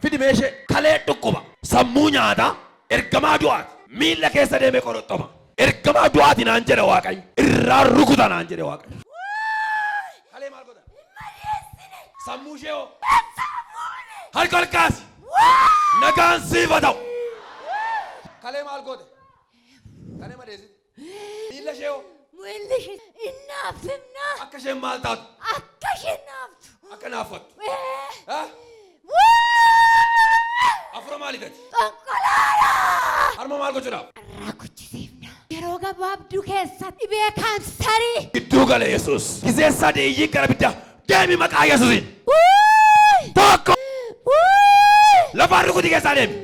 Fidi meeshee kalee dhukkuba sammuu nyaata ergamaa du'aati miila keessa deemee qoroxxoma ergamaa du'aati naan jedhe Waaqayyo irraa rukuta naan jedhe Waaqayyo. Kalee maal godha? Sammuu ishee hoo? Harka ol kaasi. Nagaan siif haa ta'u. Kalee maal godhe? Kalee madeesiti. Miila ishee hoo? Miilli ishee innaafimna. Akka isheen maal taatu? Akka isheen naaftu. Akka naafattu. Afura maali gati? Konkolaataa. Harma maal gochuudhaaf? Rakuchisiifna. Yeroo gabaabduu keessatti dhibee kaansarii. Gidduu gala Yesuus. Gisee sadii iyyii gara biddaa deemi maqaa Yesuusiin. Tokko. Lafaan rukutii keessaa deemi.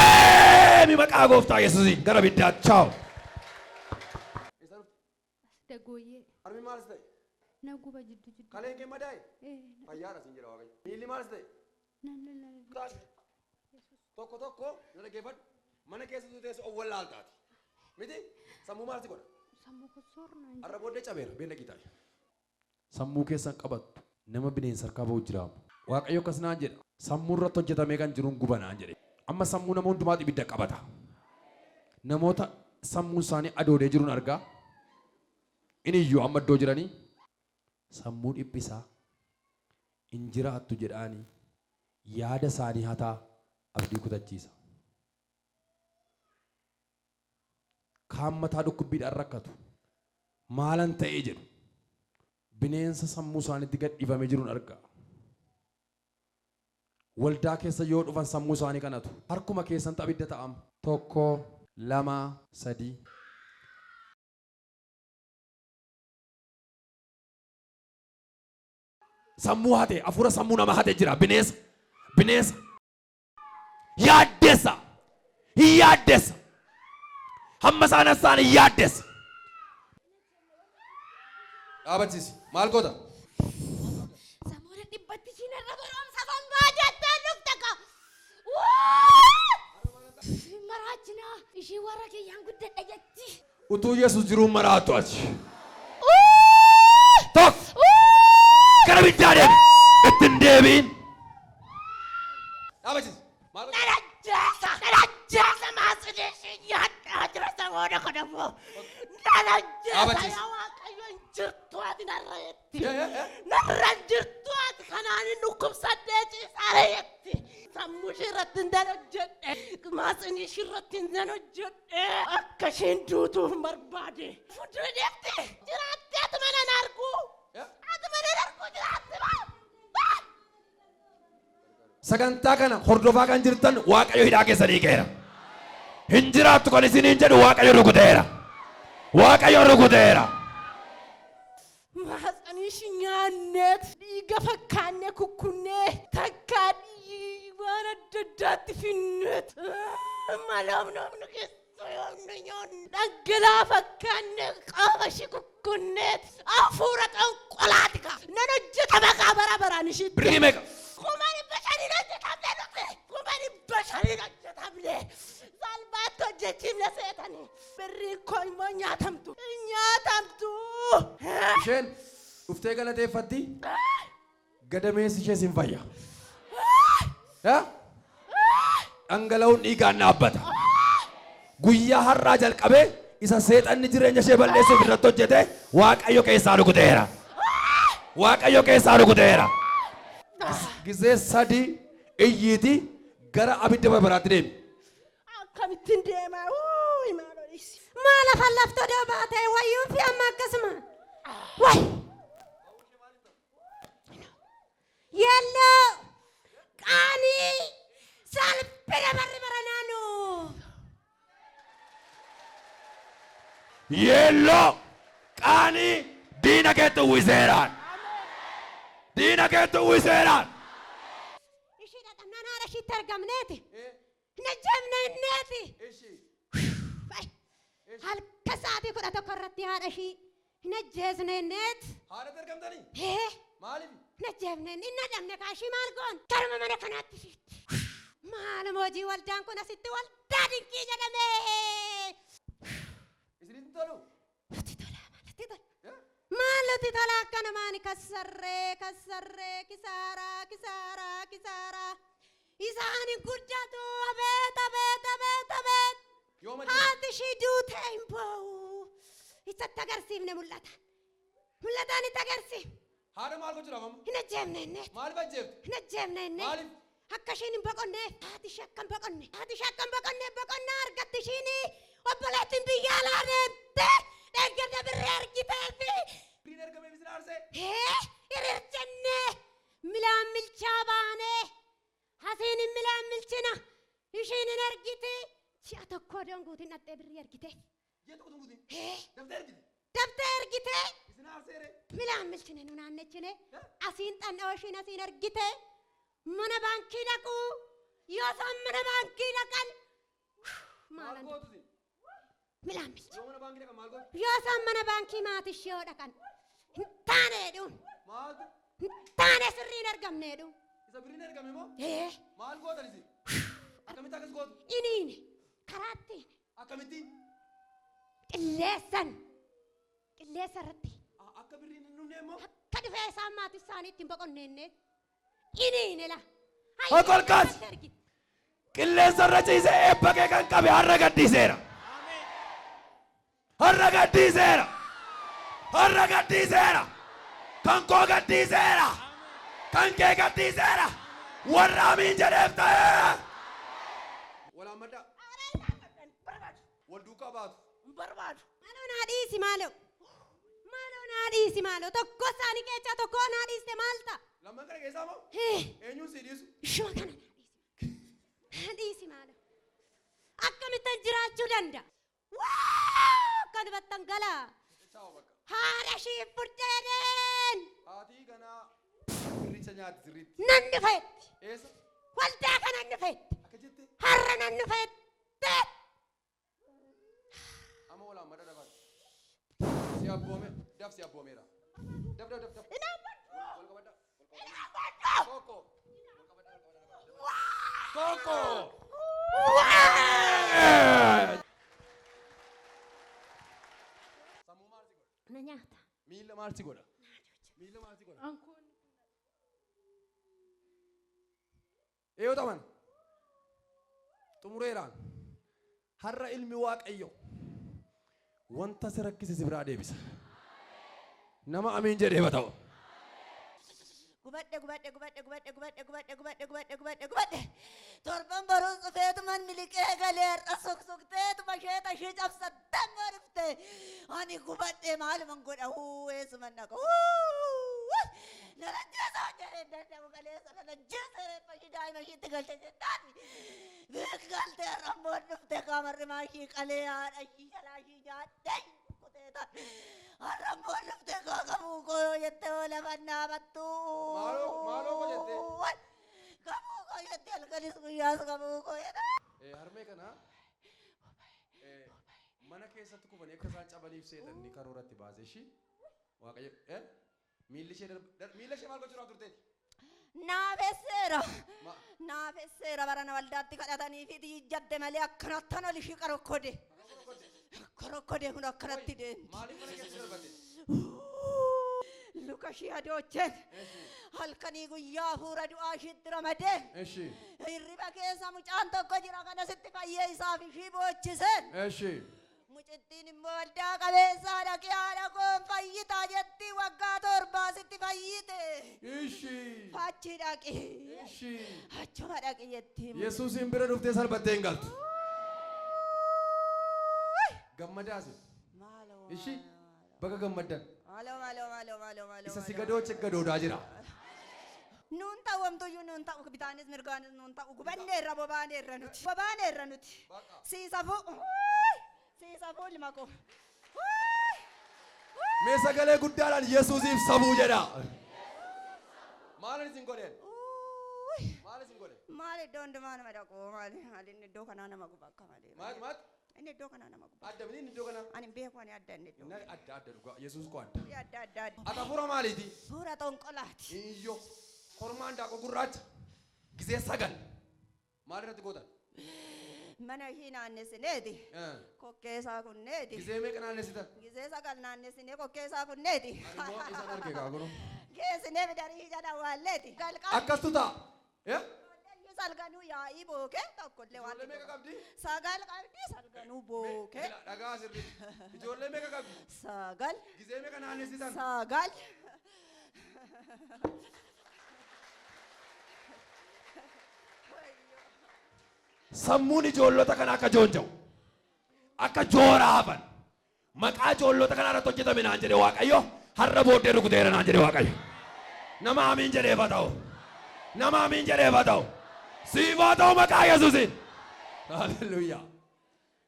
Deemi maqaa gooftaa Yesuusiin gara biddaa chaaw. Dagooyyee. Harmi maalis ta'e? Naguba jiddu jiddu. Kaleen kee madaa'e? Fayyaadha siin jedha Waaqayyo. Miilli maalis ta'e? Tokko tokko nana geeffadhu mana keessatti teessu awwal laaltaati. Miti sammuu maalti godha? Sammuu kosorna. Arra booddee cabeera beela qitaa. Sammuu keessan qabattu nama bineensa harkaa ba'u jiraama. Waaqayyo akkas naan jedha. Sammuu irratti hojjetamee kan jiruun guba naan jedhe. Amma sammuu nama hundumaatti ibidda qabata. Namoota sammuu isaanii adoodee jiruun argaa. Inni iyyuu amma iddoo jiranii sammuu dhiphisaa hin jiraattu jedhaanii yaada isaanii hataa abdii kutachiisa. Kaan mataa dhukkubbiidhaan rakkatu maalan ta'ee jedhu bineensa sammuu isaaniitti gad dhiifamee jiruun argaa. Waldaa keessa yoo dhufan sammuu isaanii kanatu harkuma keessan abidda ta'ama. Tokko, lama, sadii. Sammuu hate afura sammuu nama hate jira bineensa. Bineensa. Yaaddessa. Yaaddessa. Hamma isaan asaan yaaddessa. Dhaabachiisi. Maal goota? Sammuu dhibbatti siin irra baroomsa fambaa jettaan dhufte ka. Maraachina ishii warra kiyyaan guddadha jetti. Utuu Yesuus jiruun maraattu achi. Tokko. Gara biddaa deemi. Ittiin deebiin. Dhaabachiisi. Maal goota? Nanajaasa maasudheeshin yaaddaa jira samoota kanamoo. Nanajaasa yaa Waaqayyoon jirtu ati narra yetti. Narra jirtu ati kanaan hin dhukkubsadhee ciisaara yetti. Sammuu ishee irratti hin hojjedhe. Maasini ishee irratti hin hojjedhe. Akka isheen duutuuf barbaade. Fuuldura deemte. Jiraatte ati mana hin argu. Ati mana hin argu jiraatte maa. Sagantaa kana hordofaa kan jirtan Waaqayyo hidhaa keessa dhiigeera. Hin jiraattu kan isiniin jedhu Waaqayyo rukuteera. Waaqayyo rukuteera. Maasanii ishee nyaanneet dhiiga fakkaannee kukkunnee takkaa waan adda addaatti finneet. Malaamnoomnu keessa yoomnu nyoonnu dhangalaa fakkaannee qaama ishee kukkunneet hafuura xonqolaati ka. Nan hojjeta maqaa bara baraan isheetti. Birrii meeqa? Kumani bashani hojjetamne dhufe. Kumani bashani hojjetamne. Salbaatti hojjechiifne seetani. Birrii koo immoo nyaatamtu. Nyaatamtu. Isheen dhuftee galateeffatti gadameessi ishee sin fayya. Dhangala'uun dhiigaan dhaabbata. Guyyaa har'aa jalqabee isa seexanni jireenya ishee balleessuuf irratti hojjete Waaqayyo keessaa rukuteera. Waaqayyo keessaa rukuteera. Gisee sadii iyyiiti gara abidda barbaraatti deemi. Akkamittiin deemaa? Maal afaan laftoo doobaatee wayyuu fi amma akkasuma. Way! Yelloo! Qaanii! Salphina barri baranaanu! Yelloo! Qaanii diina keetti uwwiseeraan. Diina keetti uwwiseeraan. Ishii dhaqannaan haadha ishiitti argamneeti. Na jabneenneeti. Halka sa'aatii 11 irratti haadha ishii na jeesneenneeti. Haadhatti argamtanii? Maaliif? Na jabneen inni dhabne kaashii maal goon? Karma mana kanaatti sitti. Maaluma hojii waldaan kun asitti waldaa dinqii jedhamee. Isinitti tolu? Nuti tola maalatti tola. Maalatti tola akka namaani kassarree kisaaraa. إسان قدتو أبيت أبيت أبيت أبيت يوم هذا شيء دوتين بو إذا تقرسي من ملتاني تقرسي هذا مال كجرا مام هنا جمنا النت مال بجيب هنا جمنا النت مال هكشيني بقولنا هذا شكل بقولنا أرجعتشيني وبلاتين بيجالا نت نقدر بالرير كتافي برينر كم بيصير عرسه إيه يرجعني ملامل شابانه حسين ملامل شنا يشين نرجتي شيء تكودون قوتي نتبر يرجتي يا تكودون قوتي إيه دفتر دفتر كده جتي بيصير عرسه ملامل شنا نونان شنا أسين تنوشين أسين نرجتي من بانكي لكو يوسام من بانكي لكن مال قوتي ملامل يوم أنا بانكي لك مال قوت يوسام من بانكي ما تشيو لكن تاني دون مال تاني سرين أرقم نيدو إذا برينر كم يمو إيه مال قوت أليسي أكمل تاكس قوت إنين كراتي أكمل تين اللسان رتي أكمل برينر نونيمو كده في سامات الثاني تبقون نينه إنين لا أقول كاس كله سرّجي سه بقى كان كبي هرّغدي سيرا هرّغدي سيرا كان كوغدي سيرا كان كيغدي سيرا ورامين جرفتاه ولا مدى والدوكا بعد برباد مالو ناديسي مالو تكو ساني كيچا تكو ناديسي مالتا لما كان كيسامو اينيو سيريس شو كان ناديسي مالو أكمل تجراچو دندا كان بتنقلا هذا شيء فرتين آتي كنا ريشة نيات زريت ننفت إيش والدا كان ننفت أكجت هر ننفت أما ولا مدى دفع سياب بومي دف سياب بومي را دف كوكو سامو مارسي كورا نياتا ميل مارسي كورا أنكون إيو تمان تمريران هر علمي واق أيو وانت سركي سبرا ديبس نما أمين جدي بتاو قبت تربان بروز فيت من ملك غالير أسوق سوقتي تمشيت أشيج أفسد دم عرفته أنا قبت مال من قول أهو اسمنا نرجع ساجر نرجع وقالي نرجع سر ماشي داي ماشي تقول تجتاني بيك قالت رمبون نفتح كامر ماشي قالي أشي شلاشي جات داي كتير رمبون نفتح كامو كو يتولى بنا بتو مالو كو يتة كامو كو يتة الكنيس كوياس كامو كو يتة هرمي كنا mana keessatti kufan akka isaan cabaniif seetan ni karooratti baaseshi waaqayyo miilli ishee maal gochuu turteeti naafesseera barana waldaatti kadhatanii fi jadde malee akkanattan ol ishii karokkode kun akkanatti deemti maaliif mana keessa darbate luka ishii adoochen halkanii guyyaa fuura du'aa ishiitti ramadeen hirriba keessa mucaan tokko jira kana sitti fayyee isaaf ishii boochisen mucittiin immoo waldaa qabeessaa dhaqee haadha koon fayyitaa jetti waggaa torbaa sitti fayyite achi dhaqi achuma dhaqi jetti yesuusin bira dhuftee salphattee hin galtu gammadaasi ishi baga gammaddan isa si gadoo gadoodaa jira nuun ta'uumtuyyuu nuun ta'u bitaanis mirgaanis nuun ta'u gubanneerra bobaaneerra nuti siisafuu lima ko mee sagalee guddaadhaan yesuusiif sabuu jedha maal isin godheen maal iddoo hundumaa nama dhaqu maal inni iddoo kanaa nama guba akka malee maal inni iddoo kanaa nama guba adda inni iddoo kanaa ani beeku ani adda inni iddoo adda dhuga yesuus ko adda adda ata fuura maaliiti fuura tonqolaati iyyo kormaan daaqoo gurraacha gisee sagal maal irratti gootan mana ishii naannesineeti kokkeessaa kunneeti gisee meeqa naannesitan gisee sagal naannesinee kokkeessaa kunneeti isaan argee kaakunu geessinee bidarii jala waalleeti akkastu ta'a salganuu yaa'ii bookee tokkollee waan Ijoollee meeqa qabdi? sagal qabdi salganuu bookee Dhagaa sirri. Ijoollee meeqa qabdi? sagal Gizee meeqa naannessitan? sagal Sammuun ijoollota kana akka joonja'u. Akka joora hafan. Maqaa ijoollota kana irratti hojjetame naan jedhe Waaqayyo. Har'a booddee rukuteera naan jedhe Waaqayyo. Nama amiin jedheef haa ta'u. Nama amiin jedheef haa ta'u. Siif haa ta'u maqaa Yesuusiin. Hallelujaa.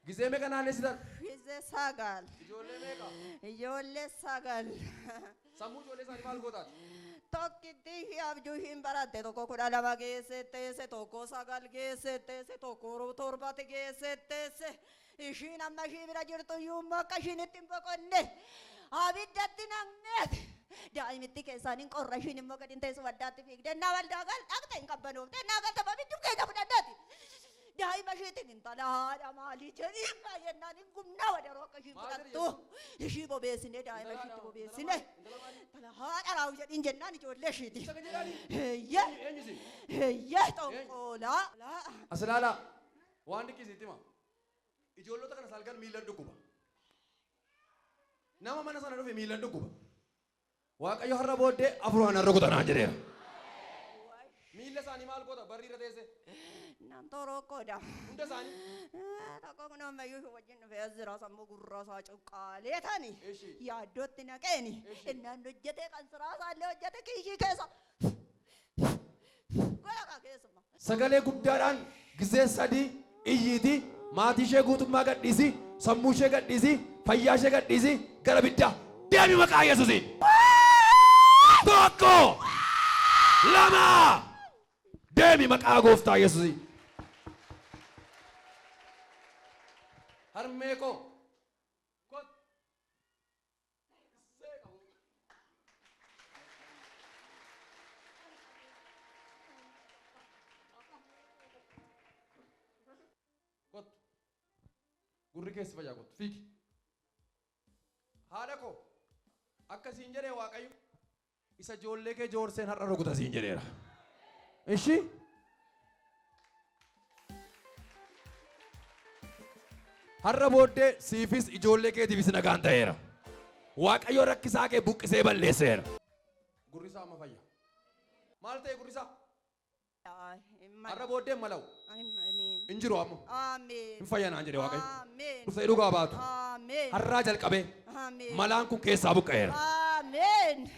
Gizee meeqa naannessitan? Gizee sagal Ijoollee meeqa? ijoollee sagal Sammuu ijoollee isaanii maal gootaati? tokkitti abjuu hin baratte tokko 12 geessetteesse tokko sagal geessetteesse tokko torbatti geessetteesse ishiin amma ishii bira jirtu iyyuu akka ishiin itti hin boqonne abiddatti naqneeti daa'imitti keessaaniin qorra ishiin immoo gadi hin teessu waddaatti fiigde naa waldaa gal dhaqxe hin qabbanoofte naa gal tapha bidduu keessa fudhaddaati daa'ima ishiitiin intala haadha maalii jedhii baay'inaan hin gumnaa wadaroo akka ishii fudhattu ishii bobeessine daa'ima ishiitti bobeessine intala haadha raawu jedhiin jennaan ijoollee ishiiti heeyyee xonqoolaa As ilaalaa waan dhiqqisiitti hima. Ijoollota kana salgan miilan dhukkuba. Nama mana sana dhufe miilan dhukkuba. Waaqayyo har'a booddee afuuraan har'a kutanaa jedheera. Miila isaanii maal goota barri irra teesse? Nam torokkoodha. Hunda isaanii? Tokko kun ammayyuu wajjin dhufee jira sammuu gurra isaa cuqqaalee tani. Eshi. Yaaddootti naqeeni. Innaan hojjetee kan siraa isaallee hojjete kiishii keessa. Godha keessuma. Sagalee guddaadhaan gizee sadii iyyiiti maatii ishee guutummaa gadhiisi sammuu ishee gadhiisi fayyaa ishee gadhiisi gara biddaa deemi maqaa Yesuusiin. Tokko lama deemi maqaa gooftaa Yesuusiin. Harmee koo gurri keessi fayyaa kottu fiigi. Haadha koo akkasiin jedhee Waaqayyo isa ijoollee kee joorseen har'a rukuta siin jedheera. Ishi har'a booddee siifis ijoollee keetiifis nagaan ta'eera. Waaqayyo rakkisaa kee buqqisee balleesseera. Gurri isaa amma fayya. Maal ta'e gurri isaa? Har'a booddee malawu. Hin jiru amma. Ameen. Hin fayyanaan jedhe Waaqayyo. Ameen. Dhuftee dhugaa baatu. Ameen. Har'aa jalqabee Ameen. malaan kun keessaa buqqa'eera. Ameen.